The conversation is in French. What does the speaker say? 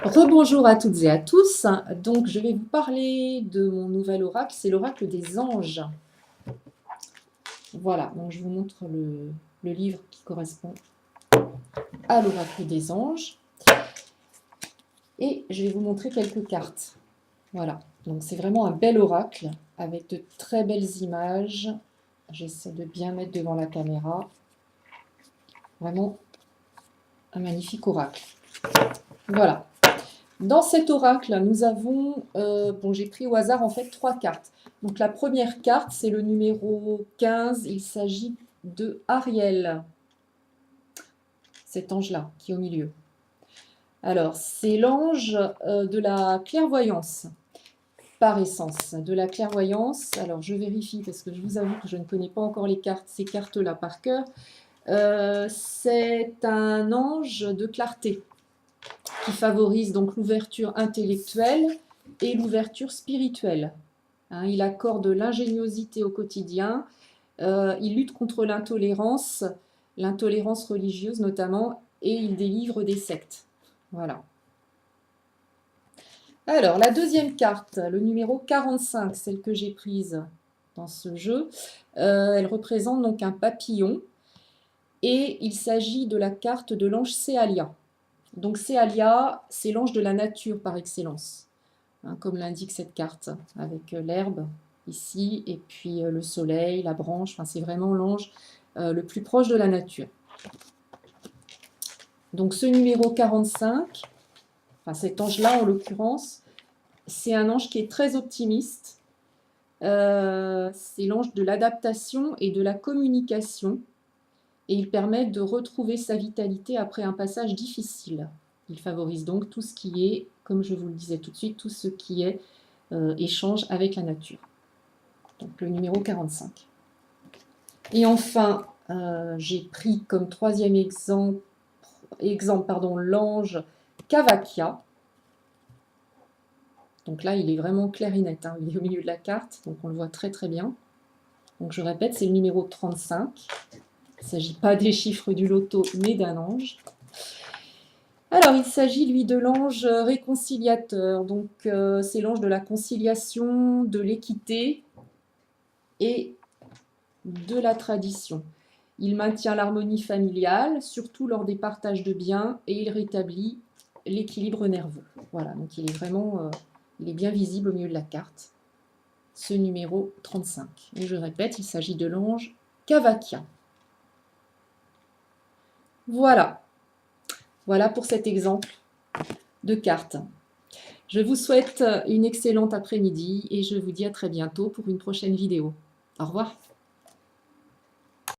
Rebonjour à toutes et à tous. Donc, je vais vous parler de mon nouvel oracle. C'est l'oracle des anges. Voilà, donc je vous montre le livre qui correspond à l'oracle des anges. Et je vais vous montrer quelques cartes. Voilà, donc c'est vraiment un bel oracle avec de très belles images. J'essaie de bien mettre devant la caméra. Vraiment un magnifique oracle. Voilà. Dans cet oracle, nous avons, j'ai pris au hasard en fait 3 cartes. Donc la première carte, c'est le numéro 15, il s'agit de Ariel, cet ange-là qui est au milieu. Alors, c'est l'ange de la clairvoyance, par essence, de la clairvoyance. Alors, je vérifie parce que je vous avoue que je ne connais pas encore ces cartes-là par cœur. C'est un ange de clarté, qui favorise donc l'ouverture intellectuelle et l'ouverture spirituelle. Hein, il accorde l'ingéniosité au quotidien, il lutte contre l'intolérance religieuse notamment, et il délivre des sectes. Voilà. Alors, la deuxième carte, le numéro 45, celle que j'ai prise dans ce jeu, elle représente donc un papillon, et il s'agit de la carte de l'ange Céalia. Donc Céalia, c'est l'ange de la nature par excellence, hein, comme l'indique cette carte, avec l'herbe ici, et puis le soleil, la branche, enfin, c'est vraiment l'ange le plus proche de la nature. Donc ce numéro 45, enfin cet ange-là en l'occurrence, c'est un ange qui est très optimiste, c'est l'ange de l'adaptation et de la communication, et il permet de retrouver sa vitalité après un passage difficile. Il favorise donc tout ce qui est, comme je vous le disais tout de suite, tout ce qui est échange avec la nature. Donc le numéro 45. Et enfin, j'ai pris comme troisième exemple l'ange Cavakia. Donc là, il est vraiment clair et net, hein. Il est au milieu de la carte, donc on le voit très très bien. Donc je répète, c'est le numéro 35. Il ne s'agit pas des chiffres du loto, mais d'un ange. Alors, il s'agit, lui, de l'ange réconciliateur. Donc, c'est l'ange de la conciliation, de l'équité et de la tradition. Il maintient l'harmonie familiale, surtout lors des partages de biens, et il rétablit l'équilibre nerveux. Voilà, donc il est vraiment il est bien visible au milieu de la carte, ce numéro 35. Et je répète, il s'agit de l'ange Cavakia. Voilà. Voilà pour cet exemple de cartes. Je vous souhaite une excellente après-midi et je vous dis à très bientôt pour une prochaine vidéo. Au revoir.